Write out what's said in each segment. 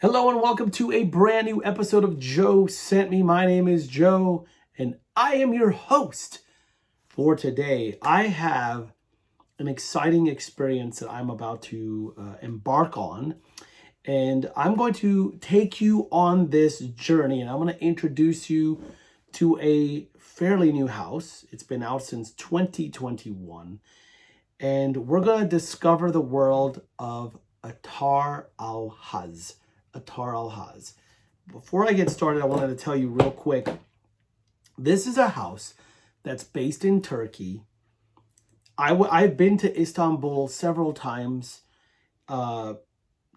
Hello and welcome to a brand new episode of Joe Sent Me. My name is Joe and I am your host for today. I have an exciting experience that I'm about to embark on, and I'm going to take you on this journey, and I'm going to introduce you to a fairly new house. It's been out since 2021, and we're going to discover the world of Attar Al Has. Attar Al Has. Before I get started, I wanted to tell you real quick, this is a house that's based in Turkey. I've been to Istanbul several times.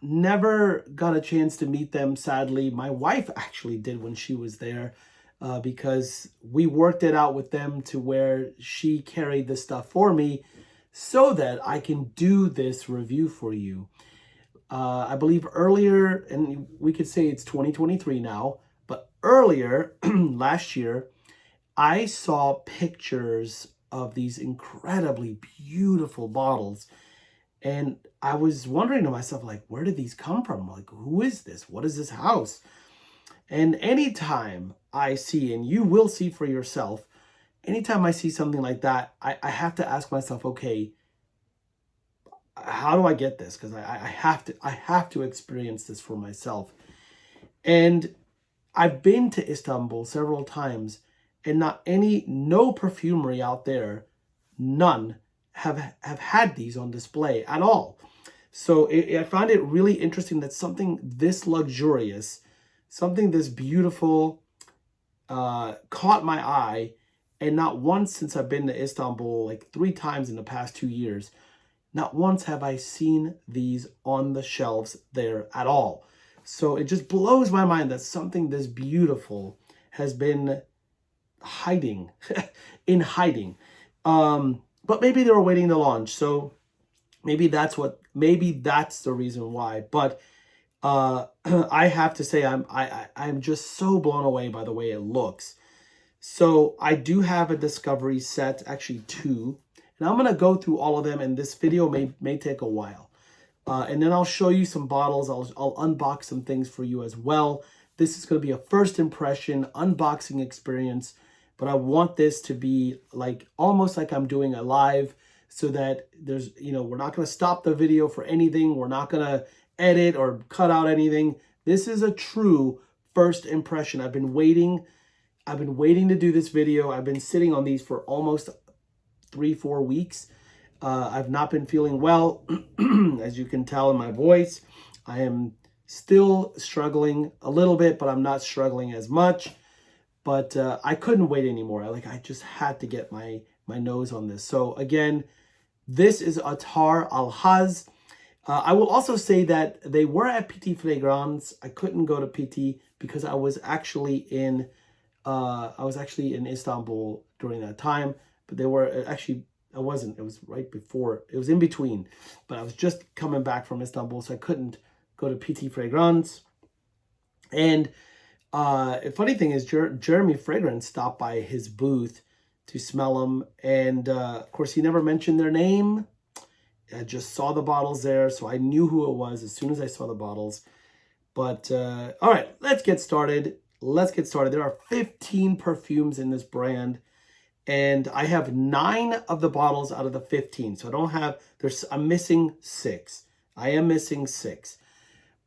Never got a chance to meet them, sadly. My wife actually did when she was there, because we worked it out with them to where she carried the stuff for me so that I can do this review for you. I believe earlier, and we could say it's 2023 now, but earlier last year, I saw pictures of these incredibly beautiful bottles. And I was wondering to myself, like, where did these come from? Like, who is this? What is this house? And anytime I see, and you will see for yourself, anytime I see something like that, I have to ask myself, okay, how do I get this? Because I have to experience this for myself. And I've been to Istanbul several times, and no perfumery out there, none have had these on display at all. So I find it really interesting that something this luxurious, something this beautiful, caught my eye, and not once since I've been to Istanbul, like 3 times in the past 2 years, not once have I seen these on the shelves there at all. So it just blows my mind that something this beautiful has been hiding, in hiding. But maybe they were waiting to launch. So maybe that's the reason why. But I have to say I'm just so blown away by the way it looks. So I do have a discovery set, actually 2. And I'm going to go through all of them, and this video may take a while. And then I'll show you some bottles. I'll unbox some things for you as well. This is going to be a first impression unboxing experience, but I want this to be like almost like I'm doing a live, so that there's, we're not going to stop the video for anything. We're not going to edit or cut out anything. This is a true first impression. I've been waiting to do this video. I've been sitting on these for almost 3-4 weeks. I've not been feeling well, as you can tell in my voice. I am still struggling a little bit, but I'm not struggling as much. But I couldn't wait anymore. I just had to get my nose on this. So again, this is Attar Al Has. I will also say that they were at PT Fragrance. I couldn't go to PT because I was actually in Istanbul during that time. But they were actually, I wasn't, it was right before, it was in between. But I was just coming back from Istanbul, so I couldn't go to PT Fragrance. And a funny thing is, Jeremy Fragrance stopped by his booth to smell them. And of course, he never mentioned their name. I just saw the bottles there, so I knew who it was as soon as I saw the bottles. But all right, let's get started. There are 15 perfumes in this brand. And I have 9 of the bottles out of the 15. So I don't have, I'm missing 6. I am missing 6.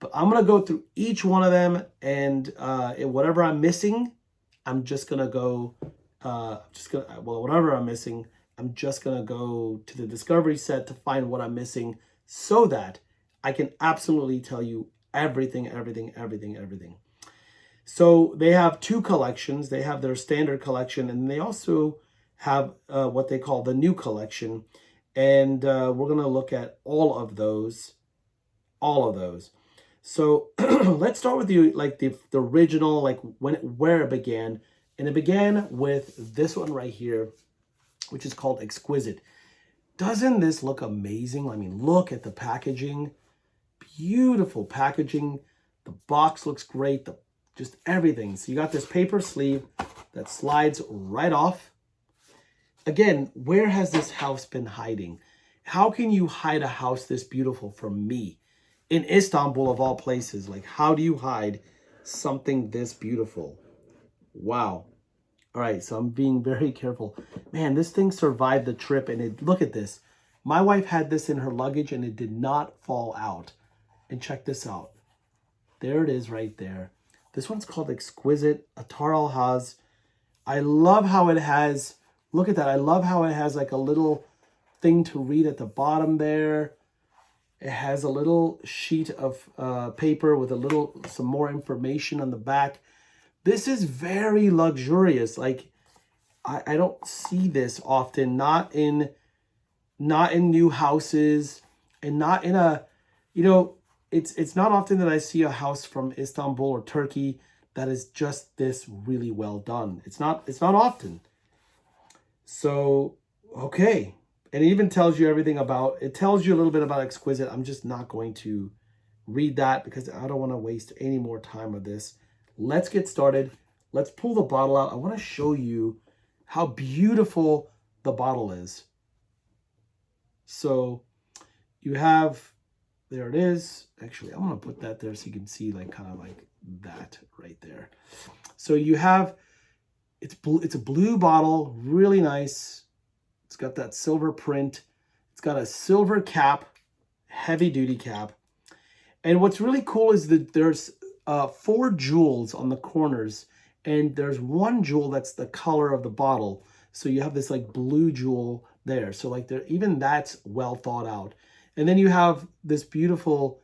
But I'm going to go through each one of them. And whatever I'm missing, I'm just going to go, whatever I'm missing, I'm just going to go to the discovery set to find what I'm missing, so that I can absolutely tell you everything. So they have 2 collections. They have their standard collection, and they also have what they call the new collection, and we're going to look at all of those. So let's start with the original, like where it began. And it began with this one right here, which is called Exquisite. Doesn't this look amazing? I mean, look at the packaging. Beautiful packaging. The box looks great. Just everything. So you got this paper sleeve that slides right off. Again, where has this house been hiding? How can you hide a house this beautiful from me? in Istanbul of all places. Like, how do you hide something this beautiful? Wow. All right, so I'm being very careful. Man, this thing survived the trip, and look at this. My wife had this in her luggage, and it did not fall out. And check this out. There it is right there. This one's called Exquisite, Attar Al Has. I love how it has, look at that. I love how it has like a little thing to read at the bottom there. It has a little sheet of paper with some more information on the back. This is very luxurious. Like, I don't see this often, not in new houses, and not in a, it's not often that I see a house from Istanbul or Turkey that is just this really well done. It's not often. So, okay. And it even tells you it tells you a little bit about Exquisite. I'm just not going to read that because I don't want to waste any more time of this. Let's get started. Let's pull the bottle out. I want to show you how beautiful the bottle is. So you have, there it is. Actually, I'm going to put that there so you can see like kind of like that right there. So you have, it's a blue bottle, really nice. It's got that silver print. It's got a silver cap, heavy duty cap. And what's really cool is that there's 4 jewels on the corners, and there's 1 jewel that's the color of the bottle. So you have this like blue jewel there. So like even that's well thought out. And then you have this beautiful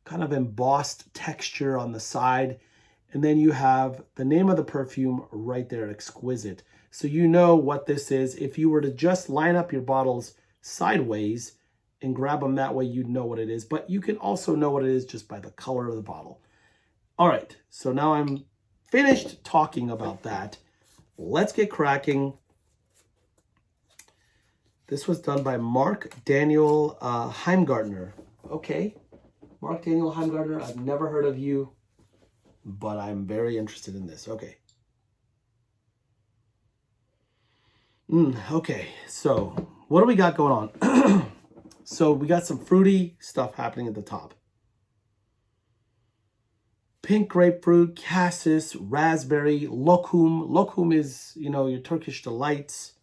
kind of embossed texture on the side. And then you have the name of the perfume right there, Exquisite. So you know what this is. If you were to just line up your bottles sideways and grab them that way, you'd know what it is. But you can also know what it is just by the color of the bottle. All right, so now I'm finished talking about that. Let's get cracking. This was done by Mark Daniel Heimgartner. Okay, Mark Daniel Heimgartner, I've never heard of you, but I'm very interested in this. Okay. Okay, so what do we got going on? So we got some fruity stuff happening at the top. Pink grapefruit, cassis, raspberry, lokum. Lokum is, your Turkish delights.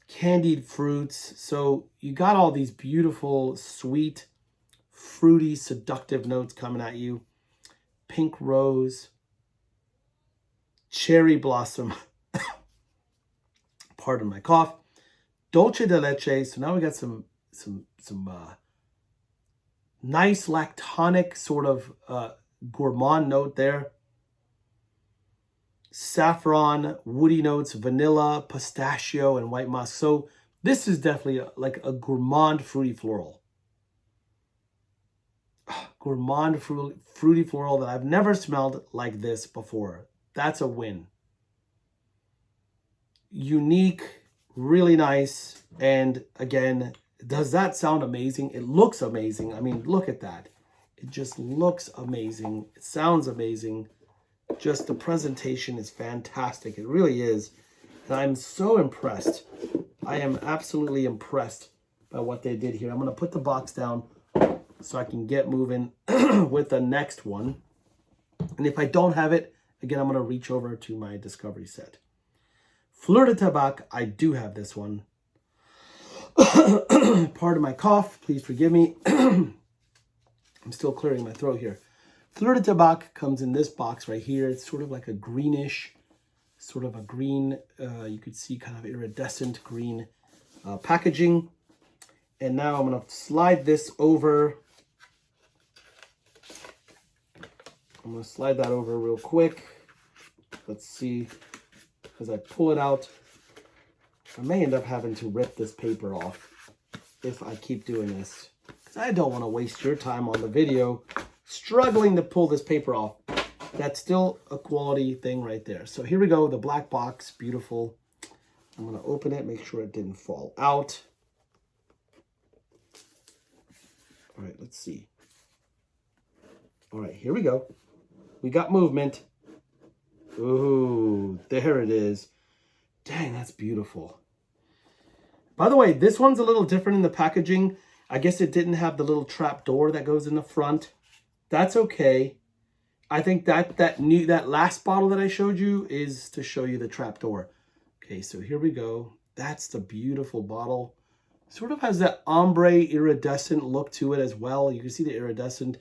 Candied fruits. So you got all these beautiful, sweet, fruity, seductive notes coming at you. Pink rose, cherry blossom. Pardon my cough. Dolce de leche. So now we got some nice lactonic sort of gourmand note there. Saffron, woody notes, vanilla, pistachio, and white musk. So this is definitely like a gourmand fruity floral. Gourmand fruity floral that I've never smelled like this before. That's a win. Unique, really nice. And again, does that sound amazing? It looks amazing. I mean, look at that. It just looks amazing. It sounds amazing. Just the presentation is fantastic. It really is. And I'm so impressed. I am absolutely impressed by what they did here. I'm going to put the box down so I can get moving with the next one. And if I don't have it, again, I'm going to reach over to my discovery set. Fleur de Tobac, I do have this one. Pardon my cough, please forgive me. I'm still clearing my throat here. Fleur de Tobac comes in this box right here. It's sort of like a greenish, sort of a green, you could see kind of iridescent green packaging. And now I'm going to slide this over. I'm going to slide that over real quick. Let's see. As I pull it out, I may end up having to rip this paper off if I keep doing this, because I don't want to waste your time on the video struggling to pull this paper off. That's still a quality thing right there. So here we go, the black box, beautiful. I'm going to open it, make sure it didn't fall out. All right, let's see. All right, here we go. We got movement. Ooh, there it is. Dang, that's beautiful. By the way, this one's a little different in the packaging. I guess it didn't have the little trap door that goes in the front. That's okay. I think that last bottle that I showed you is to show you the trap door. Okay, so here we go. That's the beautiful bottle. Sort of has that ombre iridescent look to it as well. You can see the iridescent.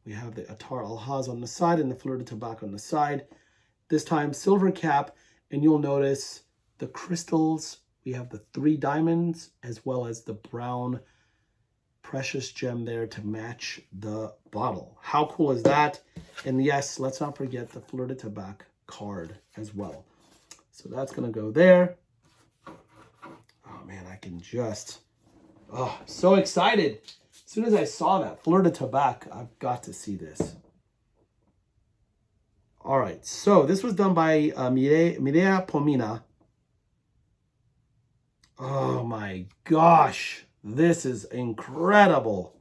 We have the Attar Al Has on the side and the Fleur de Tobac on the side. This time silver cap, and you'll notice the crystals. We have the 3 diamonds as well as the brown precious gem there to match the bottle. How cool is that? And yes, let's not forget the Fleur de Tobac card as well. So that's going to go there. Oh man, I can just, oh, so excited. As soon as I saw that Fleur de Tobac, I've got to see this. All right, so this was done by Mireia Pomina. Oh my gosh, this is incredible.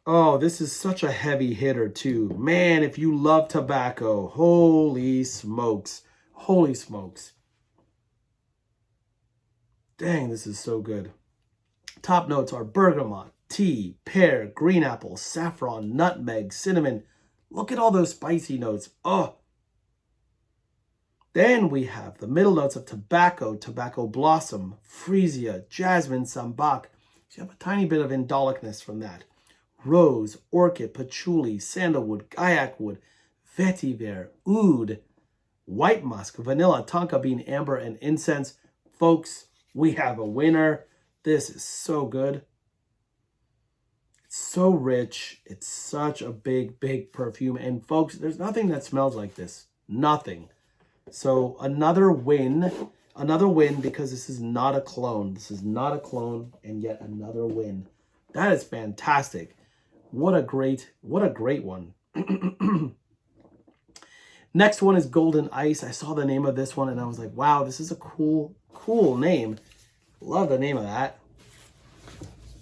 Oh, this is such a heavy hitter too. Man, if you love tobacco, holy smokes. Holy smokes. Dang, this is so good. Top notes are bergamot, tea, pear, green apple, saffron, nutmeg, cinnamon. Look at all those spicy notes. Oh. Then we have the middle notes of tobacco, tobacco blossom, freesia, jasmine, sambac. So you have a tiny bit of indolicness from that. Rose, orchid, patchouli, sandalwood, gaiac wood, vetiver, oud, white musk, vanilla, tonka bean, amber, and incense. Folks, we have a winner. This is so good. It's so rich. It's such a big, big perfume. And folks, there's nothing that smells like this. Nothing. So another win because this is not a clone. This is not a clone, and yet another win. That is fantastic. What a great one. Next one is Golden Ice. I saw the name of this one and I was like, wow, this is a cool name. Love the name of that.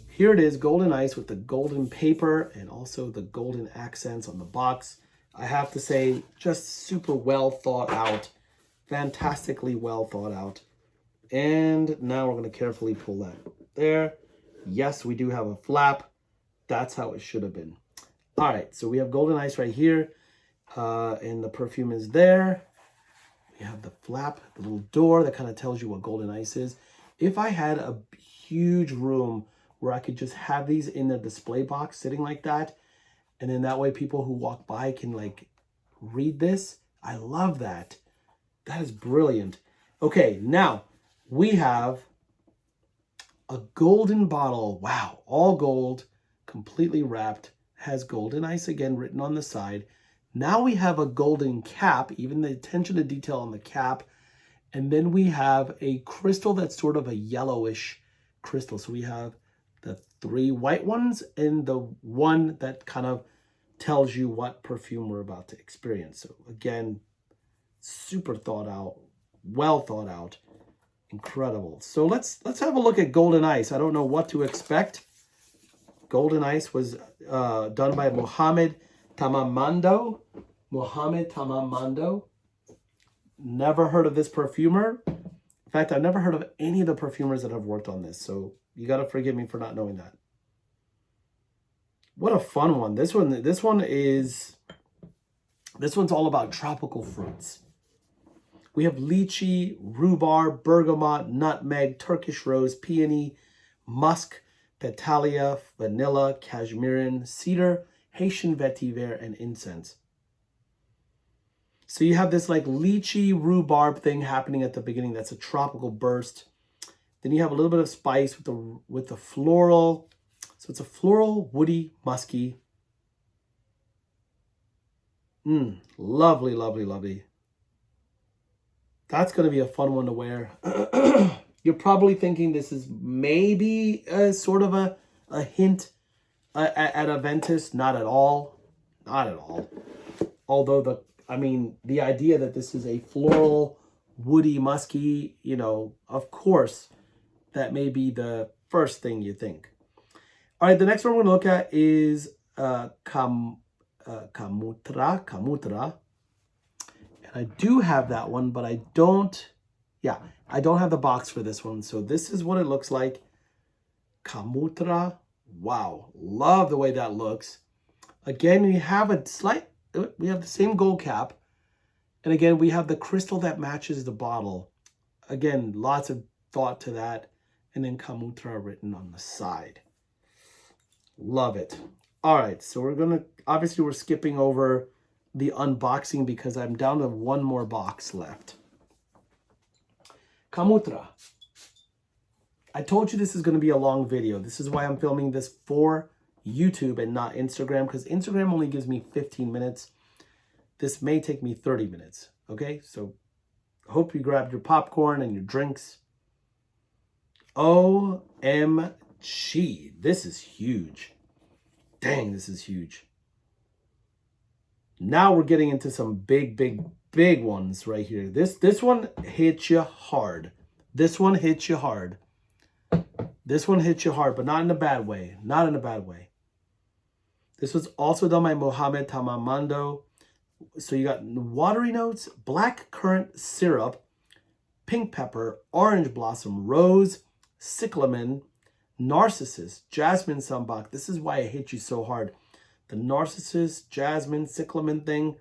Here it is, Golden Ice with the golden paper and also the golden accents on the box. I have to say, just super well thought out. Fantastically well thought out. And now we're going to carefully pull that there. Yes, we do have a flap. That's how it should have been. All right, so we have Golden Ice right here. And the perfume is there. We have the flap, the little door that kind of tells you what Golden Ice is. If I had a huge room where I could just have these in the display box sitting like that, and then that way people who walk by can like read this, I love that. That is brilliant. Okay, now we have a golden bottle. Wow, all gold, completely wrapped, has Golden Ice again written on the side. Now we have a golden cap, even the attention to detail on the cap. And then we have a crystal that's sort of a yellowish crystal. So we have the 3 white ones and the one that kind of tells you what perfume we're about to experience. So again, super thought out, well thought out, incredible. So let's have a look at Golden Ice. I don't know what to expect. Golden Ice was done by Mohamed Tamamando. Never heard of this perfumer. In fact, I've never heard of any of the perfumers that have worked on this. So you got to forgive me for not knowing that. What a fun one. This one's all about tropical fruits. We have lychee, rhubarb, bergamot, nutmeg, Turkish rose, peony, musk, petalia, vanilla, cashmeran, cedar, Haitian vetiver, and incense. So you have this like lychee rhubarb thing happening at the beginning. That's a tropical burst. Then you have a little bit of spice with the floral. So it's a floral, woody, musky. Lovely, lovely, lovely. That's going to be a fun one to wear. You're probably thinking this is maybe a sort of a hint at Aventus. Not at all. Not at all. Although the idea that this is a floral, woody, musky, of course, that may be the first thing you think. All right, the next one we're going to look at is Kamutra. And I do have that one, but I don't have the box for this one. So this is what it looks like. Kamutra. Wow, love the way that looks. Again, we have we have the same gold cap. And again, we have the crystal that matches the bottle. Again, lots of thought to that. And then Kamutra written on the side. Love it. All right, so obviously we're skipping over the unboxing because I'm down to one more box left. Kamutra. I told you this is going to be a long video. This is why I'm filming this for YouTube and not Instagram, because Instagram only gives me 15 minutes. This may take me 30 minutes, okay? So I hope you grabbed your popcorn and your drinks. OMG, this is huge. Dang, this is huge. Now we're getting into some big ones right here. This one hits you hard. This one hits you hard. This one hits you hard, but not in a bad way. Not in a bad way. This was also done by Mohamed Tamamando. So you got watery notes, black currant syrup, pink pepper, orange blossom, rose, cyclamen, narcissus, jasmine sambac. This is why it hit you so hard. The narcissus, jasmine, cyclamen thing.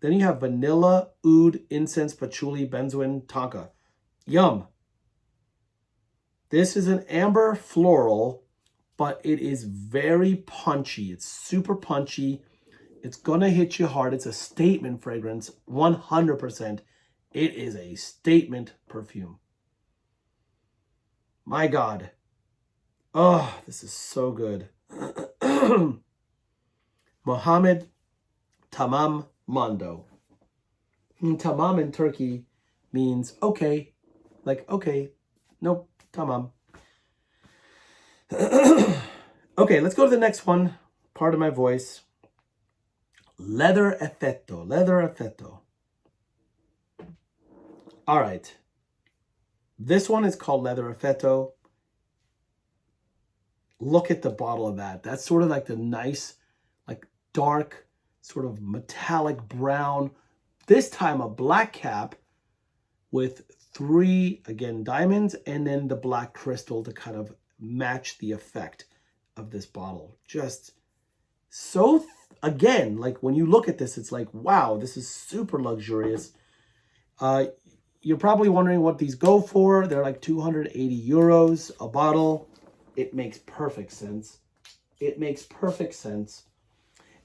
Then you have vanilla, oud, incense, patchouli, benzoin, tonka. Yum. This is an amber floral, but it is very punchy. It's super punchy. It's going to hit you hard. It's a statement fragrance, 100%. It is a statement perfume. My God. Oh, this is so good. Mohamed Tamam Mando. Tamam in Turkey means okay. Like, okay. Nope. Tamam. Okay, let's go to the next one. Part of my voice. Leatherafetto. Leatherafetto. All right. This one is called Leatherafetto. Look at the bottle of that. That's sort of like the nice, like dark, sort of metallic brown. This time a black cap with 3, again, diamonds, and then the black crystal to kind of match the effect of this bottle. Just so, again, like when you look at this, it's like, wow, this is super luxurious. You're probably wondering what these go for. They're like 280 euros a bottle. It makes perfect sense. It makes perfect sense.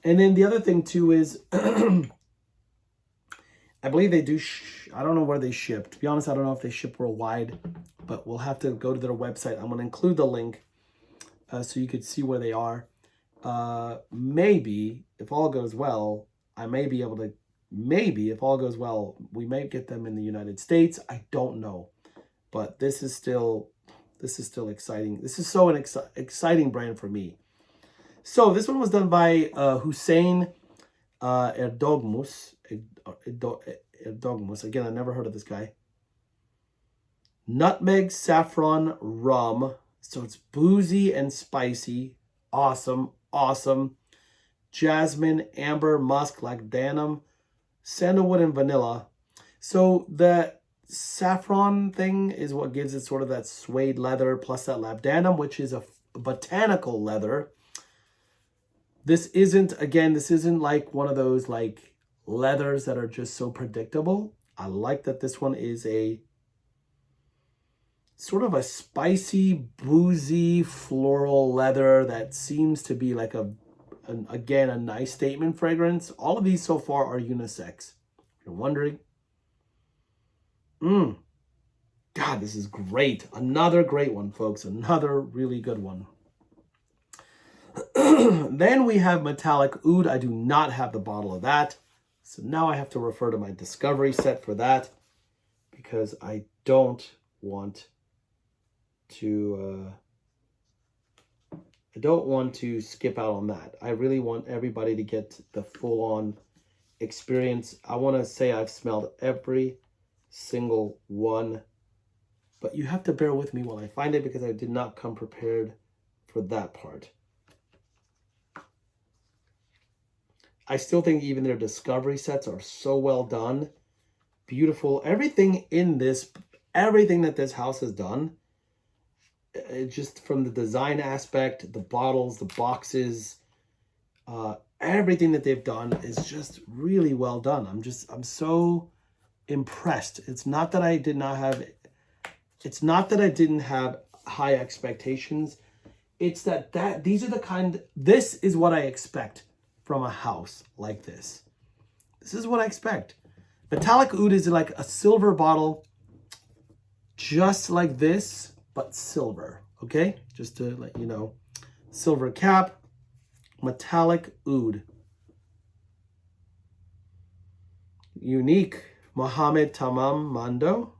And then the other thing too is, I believe they do, I don't know where they ship. To be honest, I don't know if they ship worldwide, but we'll have to go to their website. I'm going to include the link so you could see where they are. Maybe, if all goes well, I may be able to, maybe, if all goes well, we may get them in the United States. I don't know. But this is still exciting. This is so an exciting brand for me. So this one was done by Hussein Erdogmus. Erdogmus. Again, I never heard of this guy. Nutmeg, saffron, rum. So it's boozy and spicy. Awesome. Awesome. Jasmine, amber, musk, lacdanum, sandalwood, and vanilla. So the saffron thing is what gives it sort of that suede leather plus that labdanum, which is a botanical leather. This isn't like one of those like leathers that are just so predictable. I like that this one is a sort of a spicy, boozy, floral leather that seems to be like again, a nice statement fragrance. All of these so far are unisex. If you're wondering. God, this is great. Another great one, folks. Another really good one. Then we have metallic oud. I do not have the bottle of that. So now I have to refer to my discovery set for that because I don't want to skip out on that. I really want everybody to get the full-on experience. I want to say I've smelled every single one, but you have to bear with me while I find it because I did not come prepared for that part. I still think even their discovery sets are so well done. Beautiful. Everything that this house has done just from the design aspect, the bottles, the boxes, everything that they've done is just really well done. I'm so impressed. It's not that I didn't have high expectations. It's that these are the kind, this is what I expect from a house like this. This is what I expect. Metallic oud is like a silver bottle, just like this, but silver. Okay, just to let you know, silver cap, metallic oud. Unique, Mohammed Tamam Mando.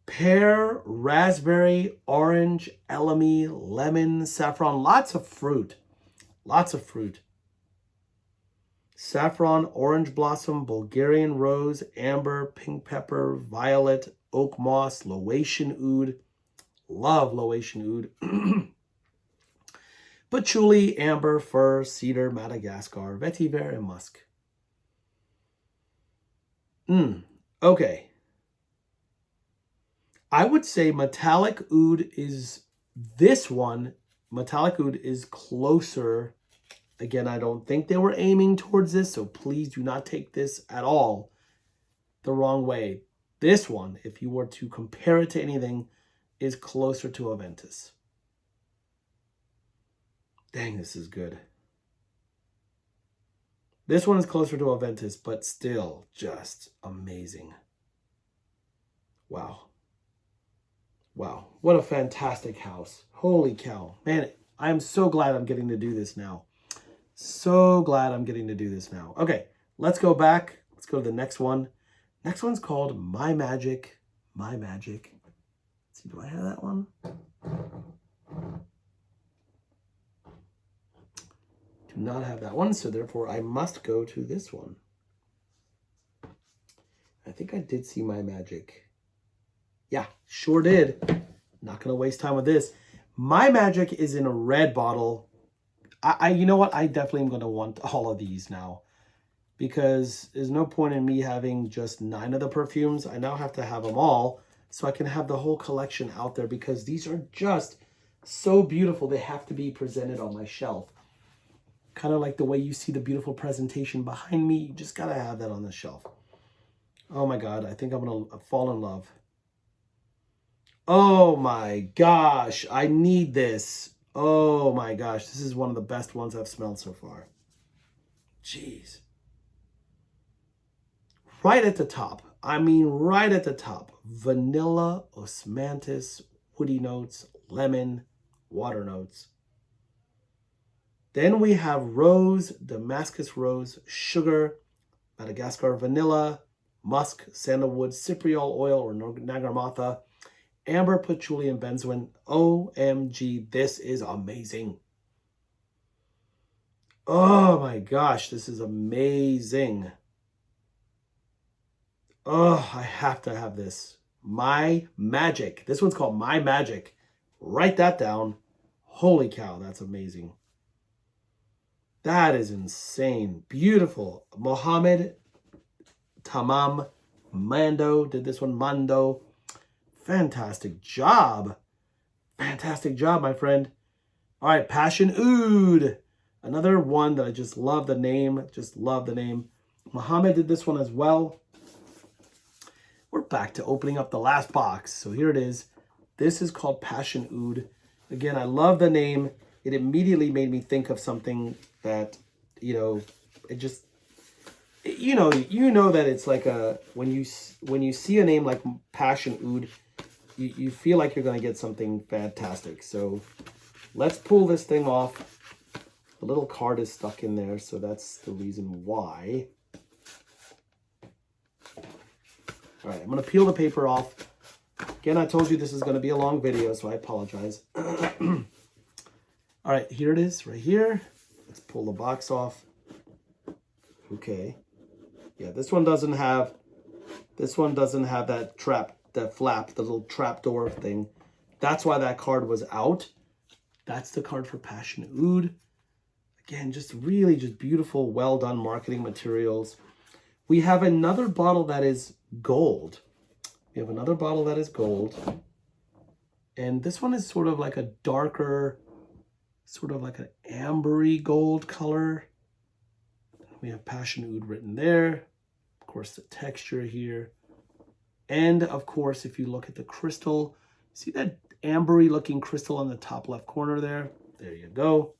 Pear, raspberry, orange, elemi, lemon, saffron. Lots of fruit. Lots of fruit. Saffron, orange blossom, Bulgarian rose, amber, pink pepper, violet, oak moss, Laotian oud. Love Laotian oud. Patchouli, amber, fir, cedar, Madagascar, vetiver, and musk. Okay. I would say metallic oud is this one. Metallic oud is closer. Again, I don't think they were aiming towards this, so please do not take this at all the wrong way. This one, if you were to compare it to anything, is closer to Aventus. Dang, this is good. This one is closer to Aventus, but still just amazing. Wow. Wow, what a fantastic house. Holy cow. Man, I am so glad I'm getting to do this now. So glad I'm getting to do this now. Okay, let's go back. Let's go to the next one. Next one's called My Magic. My Magic. Let's see, do I have that one? Do not have that one, so therefore I must go to this one. I think I did see My Magic. Yeah, sure did. Not going to waste time with this. My Magic is in a red bottle. You know what? I definitely am going to want all of these now, because there's no point in me having just 9 of the perfumes. I now have to have them all so I can have the whole collection out there, because these are just so beautiful. They have to be presented on my shelf. Kind of like the way you see the beautiful presentation behind me. You just got to have that on the shelf. Oh my God. I think I'm going to fall in love. Oh my gosh, I need this. Oh my gosh, this is one of the best ones I've smelled so far. Jeez. Right at the top, I mean right at the top, vanilla, osmanthus, woody notes, lemon, water notes. Then we have rose, Damascus rose, sugar, Madagascar vanilla, musk, sandalwood, cypriol oil or nagarmatha, amber, patchouli, and benzoin. OMG, this is amazing. Oh my gosh, this is amazing. Oh, I have to have this. My Magic. This one's called My Magic. Write that down. Holy cow, that's amazing. That is insane. Beautiful. Mohammed Tamam Mando did this one. Mando. Fantastic job. Fantastic job, my friend. All right, Passion Oud. Another one that I just love the name. Just love the name. Mohammed did this one as well. We're back to opening up the last box. So here it is. This is called Passion Oud. Again, I love the name. It immediately made me think of something that, it just, you know that it's like when you see a name like Passion Oud, you feel like you're going to get something fantastic. So let's pull this thing off. The little card is stuck in there, so that's the reason why. All right, I'm going to peel the paper off. Again, I told you this is going to be a long video, so I apologize. All right, here it is, right here. Let's pull the box off. Okay. Yeah, this one doesn't have that flap, the little trapdoor thing. That's why that card was out. That's the card for Passion Oud. Again, just really just beautiful, well done marketing materials. We have another bottle that is gold. We have another bottle that is gold. And this one is sort of like a darker, sort of like an ambery gold color. We have Passion Oud written there. Of course, the texture here. And of course, if you look at the crystal, see that ambery looking crystal on the top left corner there? There you go.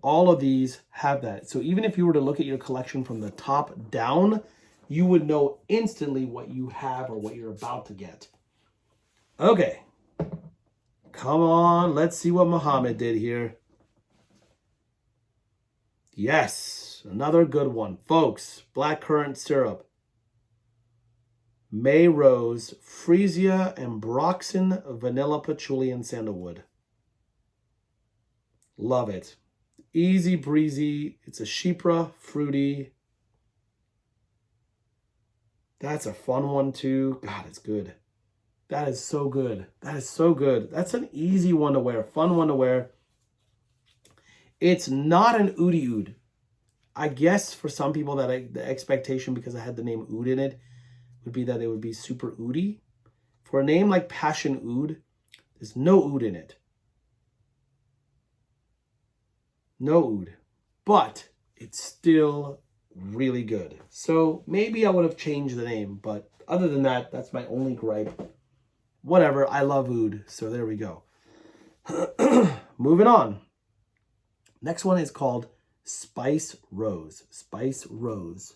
All of these have that. So even if you were to look at your collection from the top down, you would know instantly what you have or what you're about to get. Okay. Come on, let's see what Muhammad did here. Yes, another good one. Folks, blackcurrant syrup. May Rose, Freesia, and Broxton, Vanilla Patchouli, and Sandalwood. Love it. Easy breezy. It's a chypre, fruity. That's a fun one too. God, it's good. That is so good. That is so good. That's an easy one to wear, fun one to wear. It's not an oudi oud. I guess for some people that the expectation, because I had the name oud in it, would be that it would be super oudi. For a name like Passion Oud, there's no oud in it. No oud. But it's still really good. So maybe I would have changed the name, but other than that, that's my only gripe. Whatever, I love oud, so there we go. Moving on. Next one is called Spice Rose. Spice Rose.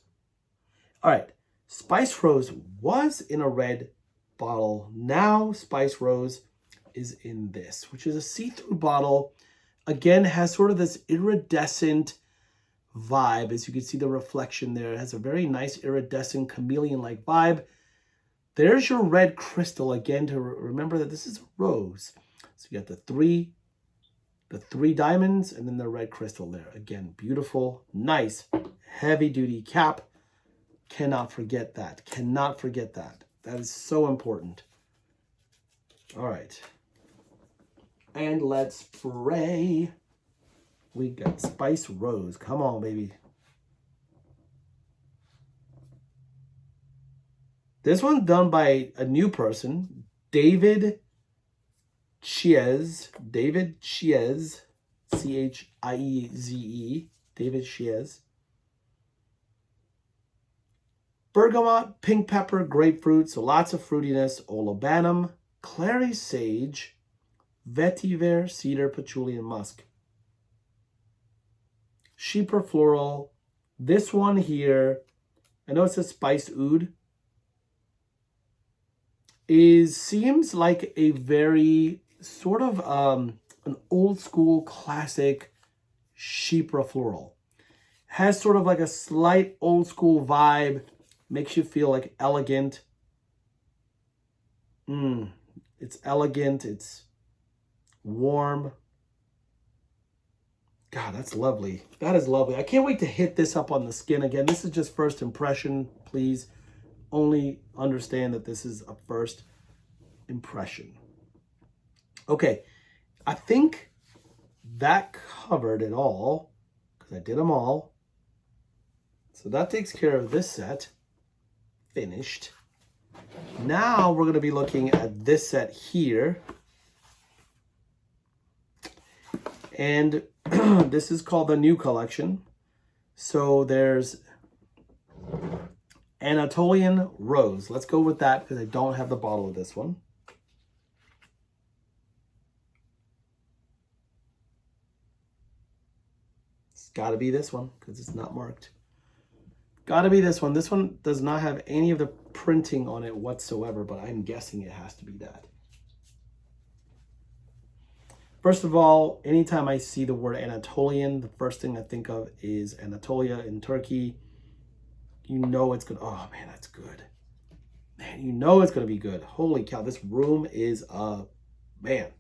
All right, Spice Rose was in a red bottle. Now Spice Rose is in this, which is a see-through bottle. Again, has sort of this iridescent vibe. As you can see the reflection there, it has a very nice iridescent chameleon-like vibe. There's your red crystal again to remember that this is a rose. So you got the three diamonds and then the red crystal there. Again, beautiful, nice, heavy-duty cap. Cannot forget that. Cannot forget that. That is so important. All right. And let's spray. We got Spice Rose. Come on, baby. This one's done by a new person, David Chieze. David Chieze. Chieze. David Chieze. Bergamot, pink pepper, grapefruit, so lots of fruitiness. Olibanum, clary sage, vetiver, cedar, patchouli, and musk. Chypre floral. This one here, I know it says spice oud, seems like a very sort of an old school classic chypre floral. Has sort of like a slight old school vibe. Makes you feel like elegant. It's elegant. It's warm. God, that's lovely. That is lovely. I can't wait to hit this up on the skin again. This is just first impression. Please only understand that this is a first impression. Okay, I think that covered it all because I did them all. So that takes care of this set. Finished. Now we're going to be looking at this set here. And this is called the new collection. So there's Anatolian Rose. Let's go with that because I don't have the bottle of this one. It's got to be this one because it's not marked. Got to be this one. This one does not have any of the printing on it whatsoever, but I'm guessing it has to be that. First of all, anytime I see the word Anatolian, the first thing I think of is Anatolia in Turkey. You know it's good. Oh, man, that's good. Man, you know it's going to be good. Holy cow, this room is man.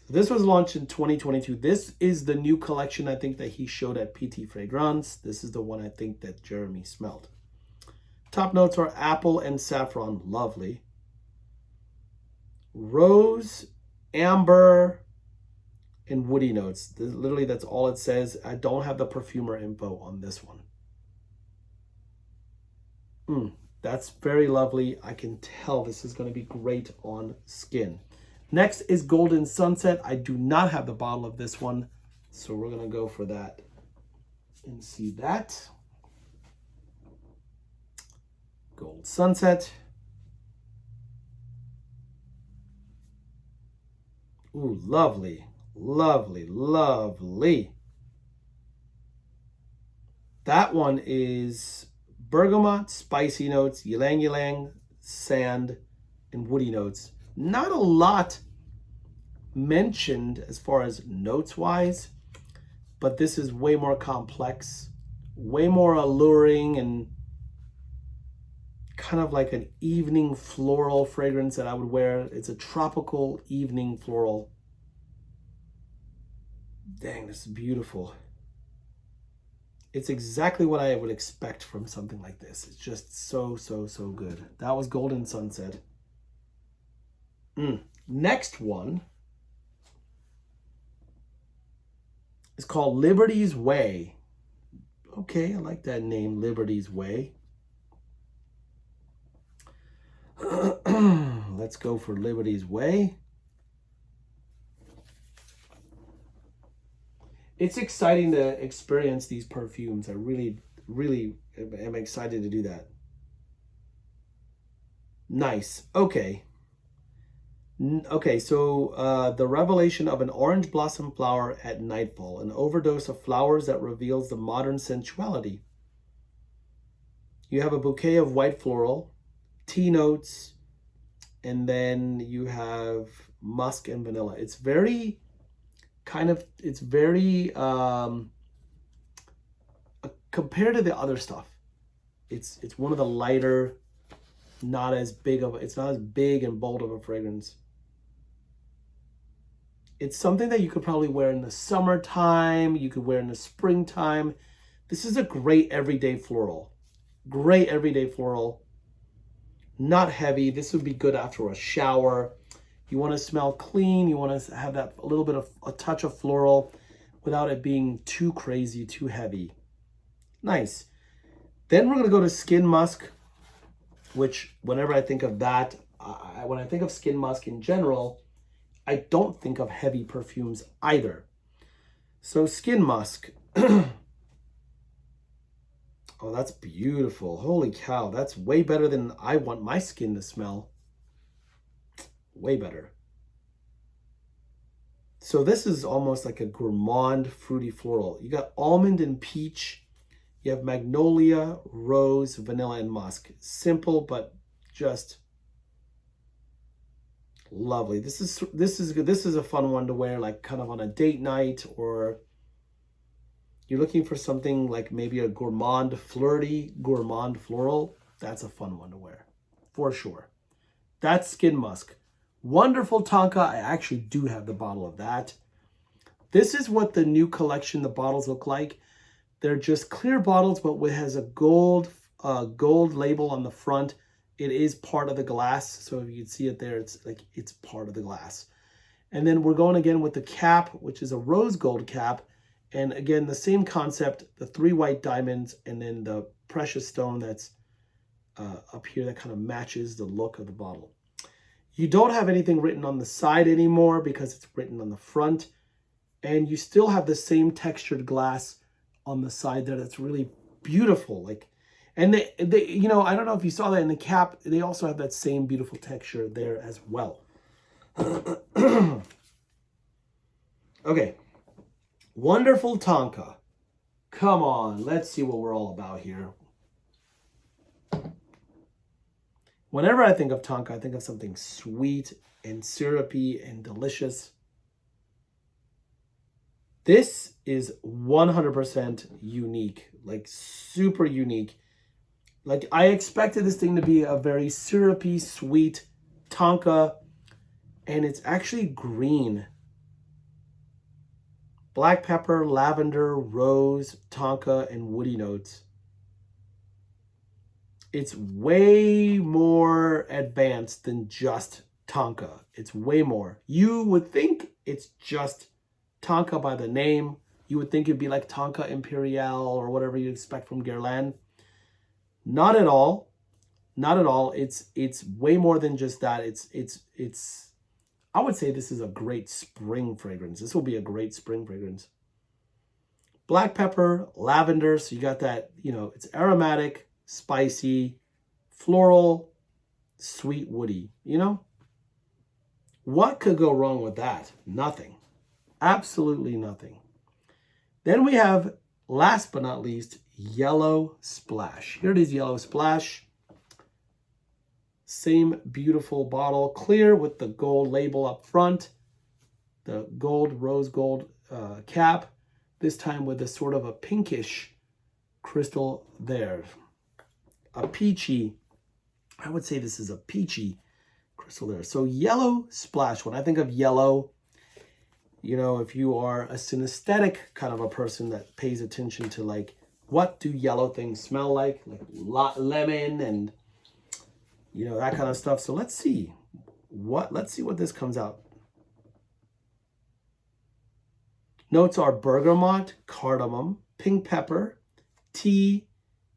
This was launched in 2022. This is the new collection I think that he showed at PT Fragrance. This is the one I think that Jeremy smelled. Top notes are apple and saffron. Lovely. Rose, amber, and woody notes. Literally, that's all it says. I don't have the perfumer info on this one. That's very lovely. I can tell this is going to be great on skin. Next is Golden Sunset. I do not have the bottle of this one, so we're going to go for that and see that. Gold Sunset. Ooh, lovely, lovely, lovely. That one is bergamot, spicy notes, ylang ylang, sand, and woody notes. Not a lot mentioned as far as notes wise, but this is way more complex, way more alluring, and kind of like an evening floral fragrance that I would wear. It's a tropical evening floral. Dang, this is beautiful. It's exactly what I would expect from something like this. It's just so, so, so good. That was Golden Sunset. Next one is called Liberty's Way. Okay, I like that name, Liberty's Way. Let's go for Liberty's Way. It's exciting to experience these perfumes. I really, really am excited to do that. Nice. Okay. Okay, so the revelation of an orange blossom flower at nightfall, an overdose of flowers that reveals the modern sensuality. You have a bouquet of white floral, tea notes, and then you have musk and vanilla. It's very it's very compared to the other stuff, it's one of the lighter, it's not as big and bold of a fragrance. It's something that you could probably wear in the summertime, you could wear in the springtime. This is a great everyday floral. Great everyday floral. Not heavy. This would be good after a shower. You want to smell clean. You want to have that a little bit of a touch of floral without it being too crazy, too heavy. Nice. Then we're going to go to Skin Musk, which whenever I think of that, when I think of Skin Musk in general, I don't think of heavy perfumes either. So Skin Musk. Oh, that's beautiful. Holy cow. That's way better than I want my skin to smell. Way better. So this is almost like a gourmand fruity floral. You got almond and peach. You have magnolia, rose, vanilla, and musk. Simple, but just lovely. This is good. This is a fun one to wear, like kind of on a date night, or you're looking for something like maybe a flirty gourmand floral. That's a fun one to wear, for sure. That's Skin Musk. Wonderful Tonka. I actually do have the bottle of that. This is what the new collection, the bottles look like. They're just clear bottles, but it has a gold label on the front. It is part of the glass. So if you can see it there, it's like it's part of the glass. And then we're going again with the cap, which is a rose gold cap. And again, the same concept, the 3 white diamonds, and then the precious stone that's up here that kind of matches the look of the bottle. You don't have anything written on the side anymore because it's written on the front. And you still have the same textured glass on the side there. That's really beautiful. Like, and they you know, I don't know if you saw that in the cap, they also have that same beautiful texture there as well. Okay. Wonderful Tonka. Come on, let's see what we're all about here. Whenever I think of Tonka, I think of something sweet and syrupy and delicious. This is 100% unique, like super unique. Like I expected this thing to be a very syrupy, sweet Tonka, and it's actually green. Black pepper, lavender, rose, Tonka, and woody notes. It's way more advanced than just Tonka. It's way more. You would think it's just Tonka by the name. You would think it'd be like Tonka Imperial or whatever you expect from Guerlain. Not at all. Not at all. It's way more than just that. It's I would say this is a great spring fragrance. This will be a great spring fragrance. Black pepper, lavender, so you got that, you know, it's aromatic, spicy, floral, sweet, woody, you know? What could go wrong with that? Nothing. Absolutely nothing. Then we have, last but not least, Yellow Splash. Here it is, Yellow Splash. Same beautiful bottle, clear with the gold label up front, the gold, rose gold cap, this time with a sort of a pinkish crystal there. A peachy, I would say this is a peachy crystal there. So Yellow Splash, when I think of yellow, you know, if you are a synesthetic kind of a person that pays attention to like, what do yellow things smell like lemon and, you know, that kind of stuff. So let's see what this comes out. Notes are bergamot, cardamom, pink pepper, tea,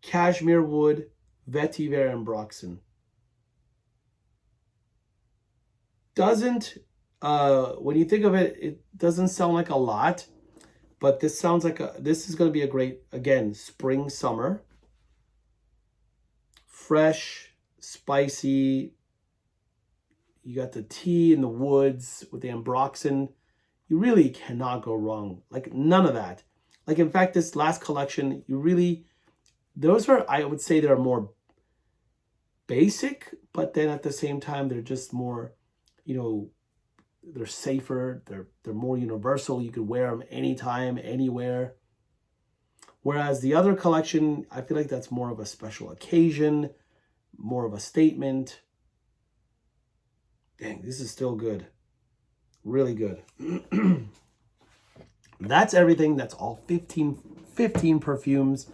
cashmere wood, vetiver, and broxen. Doesn't, when you think of it, it doesn't sound like a lot, but this sounds like this is going to be a great, again, spring, summer. Fresh, spicy. You got the tea in the woods with the ambroxan. You really cannot go wrong. Like none of that. Like in fact, this last collection, you really, those are, I would say they're more basic, but then at the same time, they're just more, you know, they're safer. They're more universal. You could wear them anytime, anywhere. Whereas the other collection, I feel like that's more of a special occasion, more of a statement. Dang, this is still good. Really good. That's everything. That's all 15 perfumes.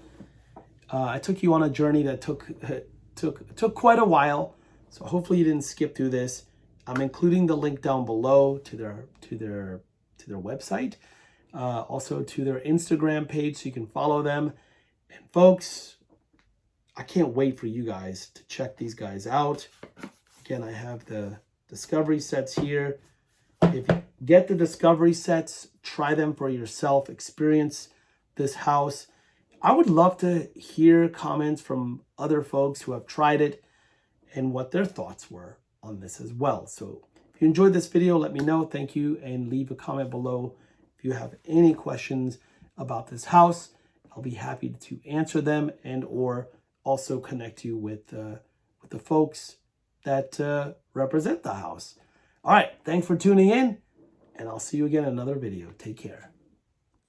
I took you on a journey that took quite a while. So hopefully you didn't skip through this. I'm including the link down below to their website, also to their Instagram page, so you can follow them. And folks, I can't wait for you guys to check these guys out. Again, I have the discovery sets here. If you get the discovery sets, try them for yourself, experience this house. I would love to hear comments from other folks who have tried it and what their thoughts were on this as well. So if you enjoyed this video, let me know. Thank you, and leave a comment below if you have any questions about this house. I'll be happy to answer them and or also connect you with the folks that represent the house. All right, thanks for tuning in, and I'll see you again in another video. Take care.